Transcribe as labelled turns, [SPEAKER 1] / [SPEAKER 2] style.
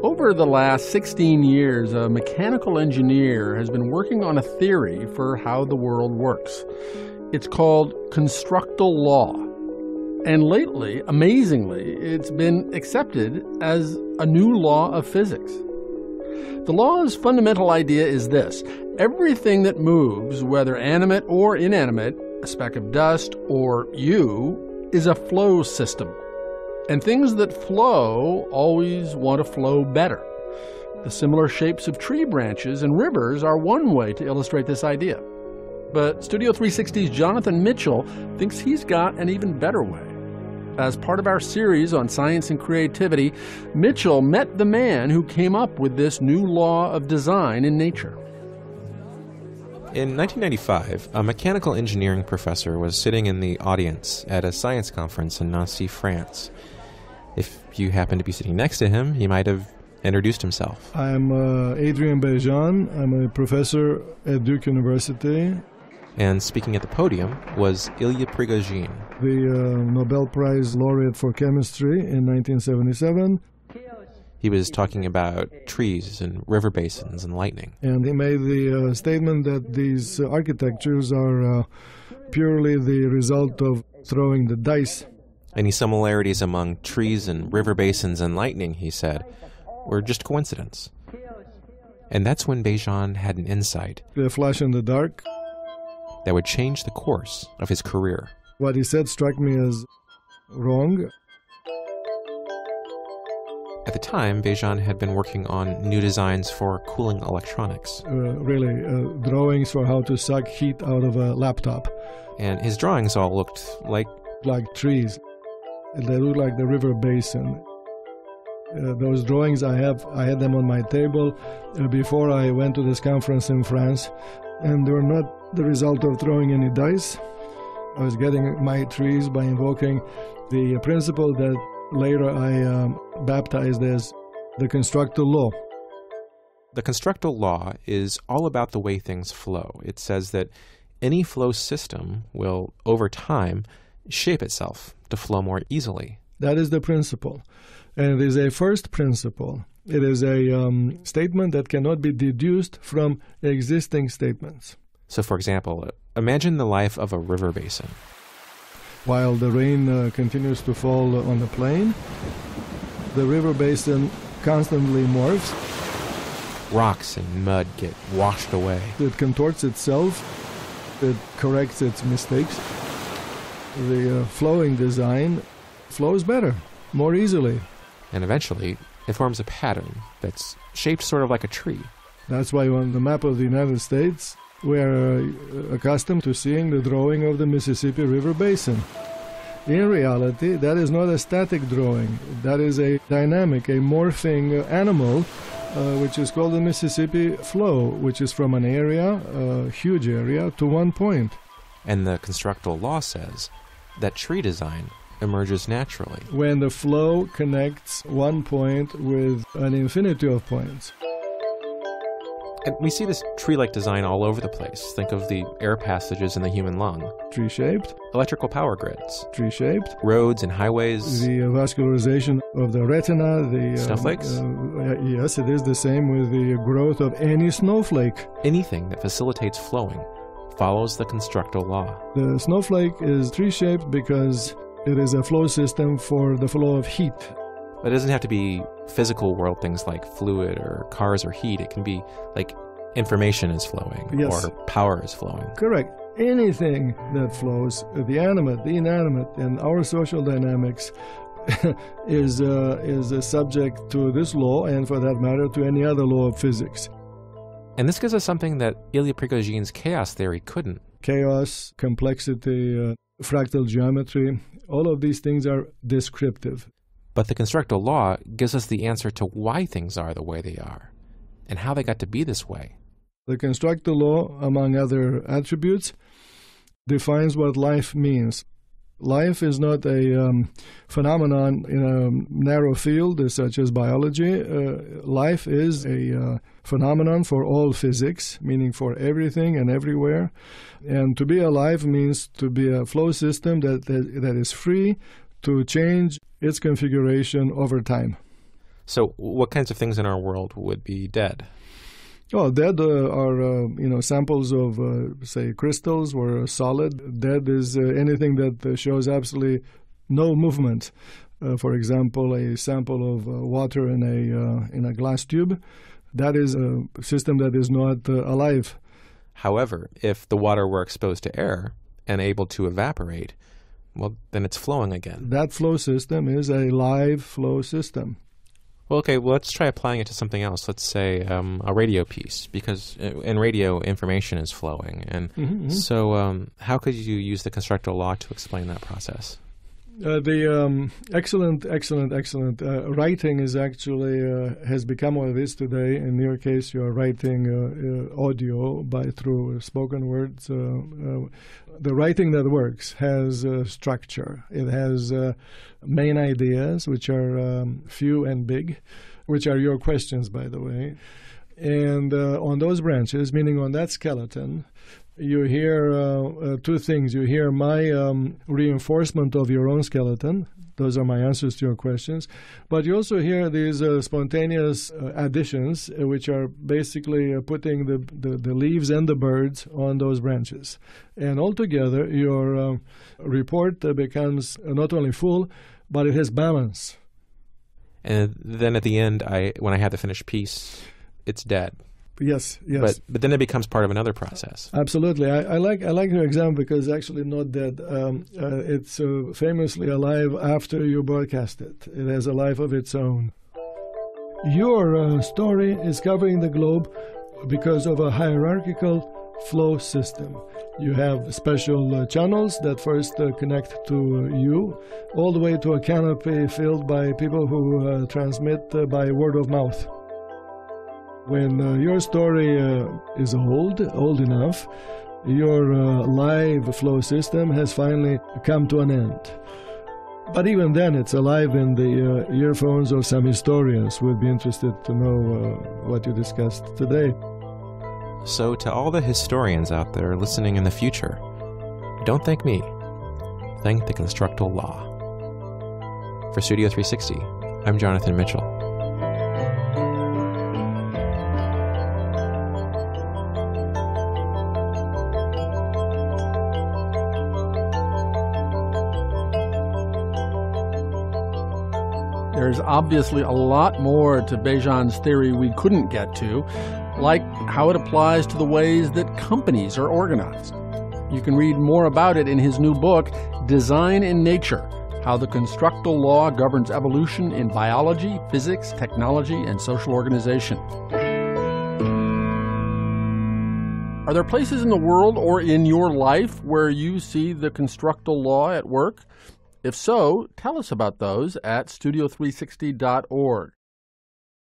[SPEAKER 1] Over the last 16 years, a mechanical engineer has been working on a theory for how the world works. It's called Constructal law. And lately, amazingly, it's been accepted as a new law of physics. The law's fundamental idea is this: everything that moves, whether animate or inanimate, a speck of dust or you, is a flow system. And things that flow always want to flow better. The similar shapes of tree branches and rivers are one way to illustrate this idea. But Studio 360's Jonathan Mitchell thinks he's got an even better way. As part of our series on science and creativity, Mitchell met the man who came up with this new law of design in nature.
[SPEAKER 2] In 1995, a mechanical engineering professor was sitting in the audience at a science conference in Nancy, France. If you happened to be sitting next to him, he might have introduced himself.
[SPEAKER 3] I'm Adrien Bejan. I'm a professor at Duke University.
[SPEAKER 2] And speaking at the podium was Ilya Prigogine,
[SPEAKER 3] the Nobel Prize laureate for chemistry in 1977.
[SPEAKER 2] He was talking about trees and river basins and lightning.
[SPEAKER 3] And he made the statement that these architectures are purely the result of throwing the dice.
[SPEAKER 2] Any similarities among trees and river basins and lightning, he said, were just coincidence. And that's when Bejan had an insight.
[SPEAKER 3] A flash in the dark.
[SPEAKER 2] That would change the course of his career.
[SPEAKER 3] What he said struck me as wrong.
[SPEAKER 2] At the time, Bejan had been working on new designs for cooling electronics.
[SPEAKER 3] Drawings for how to suck heat out of a laptop.
[SPEAKER 2] And his drawings all looked like
[SPEAKER 3] trees. They look like the river basin. Those drawings I had them on my table before I went to this conference in France, and they were not the result of throwing any dice. I was getting my trees by invoking the principle that later I baptized as the Constructal law.
[SPEAKER 2] The Constructal law is all about the way things flow. It says that any flow system will, over time, shape itself to flow more easily.
[SPEAKER 3] That is the principle. And it is a first principle. It is a statement that cannot be deduced from existing statements.
[SPEAKER 2] So, for example, imagine the life of a river basin.
[SPEAKER 3] While the rain continues to fall on the plain, the river basin constantly morphs.
[SPEAKER 2] Rocks and mud get washed away.
[SPEAKER 3] It contorts itself. It corrects its mistakes. The flowing design flows better, more easily.
[SPEAKER 2] And eventually, it forms a pattern that's shaped sort of like a tree.
[SPEAKER 3] That's why on the map of the United States, we're accustomed to seeing the drawing of the Mississippi River Basin. In reality, that is not a static drawing. That is a dynamic, a morphing animal, which is called the Mississippi flow, which is from an area, a huge area, to one point.
[SPEAKER 2] And the Constructal law says that tree design emerges naturally.
[SPEAKER 3] When the flow connects one point with an infinity of points.
[SPEAKER 2] And we see this tree-like design all over the place. Think of the air passages in the human lung.
[SPEAKER 3] Tree-shaped.
[SPEAKER 2] Electrical power grids.
[SPEAKER 3] Tree-shaped.
[SPEAKER 2] Roads and highways.
[SPEAKER 3] The vascularization of the retina. The
[SPEAKER 2] snowflakes?
[SPEAKER 3] Yes, it is the same with the growth of any snowflake.
[SPEAKER 2] Anything that facilitates flowing follows the Constructal law.
[SPEAKER 3] The snowflake is tree-shaped because it is a flow system for the flow of heat.
[SPEAKER 2] It doesn't have to be physical world things like fluid or cars or heat. It can be like information is flowing,
[SPEAKER 3] yes,
[SPEAKER 2] or power is flowing.
[SPEAKER 3] Correct. Anything that flows, the animate, the inanimate, in our social dynamics is subject to this law, and for that matter, to any other law of physics.
[SPEAKER 2] And this gives us something that Ilya Prigogine's chaos theory couldn't.
[SPEAKER 3] Chaos, complexity, fractal geometry, all of these things are descriptive.
[SPEAKER 2] But the Constructal law gives us the answer to why things are the way they are and how they got to be this way.
[SPEAKER 3] The Constructal law, among other attributes, defines what life means. Life is not a phenomenon in a narrow field such as biology. Life is a phenomenon for all physics, meaning for everything and everywhere. And to be alive means to be a flow system that is free to change its configuration over time.
[SPEAKER 2] So what kinds of things in our world would be dead?
[SPEAKER 3] Oh, dead are samples of, say, crystals or solid. Dead is anything that shows absolutely no movement. For example, a sample of water in a glass tube. That is a system that is not alive.
[SPEAKER 2] However, if the water were exposed to air and able to evaporate, well, then it's flowing again.
[SPEAKER 3] That flow system is a live flow system.
[SPEAKER 2] Well, okay, well, let's try applying it to something else. Let's say a radio piece, because in radio, information is flowing. And so how could you use the constructal law to explain that process? Excellent.
[SPEAKER 3] Writing is actually has become what it is today. In your case, you are writing audio through spoken words. The writing that works has structure. It has main ideas, which are few and big, which are your questions, by the way. And on those branches, meaning on that skeleton, you hear two things. You hear my reinforcement of your own skeleton. Those are my answers to your questions. But you also hear these spontaneous additions, which are basically putting the leaves and the birds on those branches. And altogether, your report becomes not only full, but it has balance.
[SPEAKER 2] And then at the end, when I have the finished piece, it's dead.
[SPEAKER 3] Yes.
[SPEAKER 2] But then it becomes part of another process.
[SPEAKER 3] Absolutely. I like your example because it's actually not dead. It's famously alive after you broadcast it. It has a life of its own. Your story is covering the globe because of a hierarchical flow system. You have special channels that first connect to you, all the way to a canopy filled by people who transmit by word of mouth. When your story is old enough, your live flow system has finally come to an end. But even then, it's alive in the earphones of some historians who would be interested to know what you discussed today.
[SPEAKER 2] So to all the historians out there listening in the future, don't thank me. Thank the Constructal law. For Studio 360, I'm Jonathan Mitchell.
[SPEAKER 1] There's obviously a lot more to Bejan's theory we couldn't get to, like how it applies to the ways that companies are organized. You can read more about it in his new book, Design in Nature: How the Constructal Law Governs Evolution in Biology, Physics, Technology, and Social Organization. Are there places in the world or in your life where you see the Constructal Law at work? If so, tell us about those at studio360.org.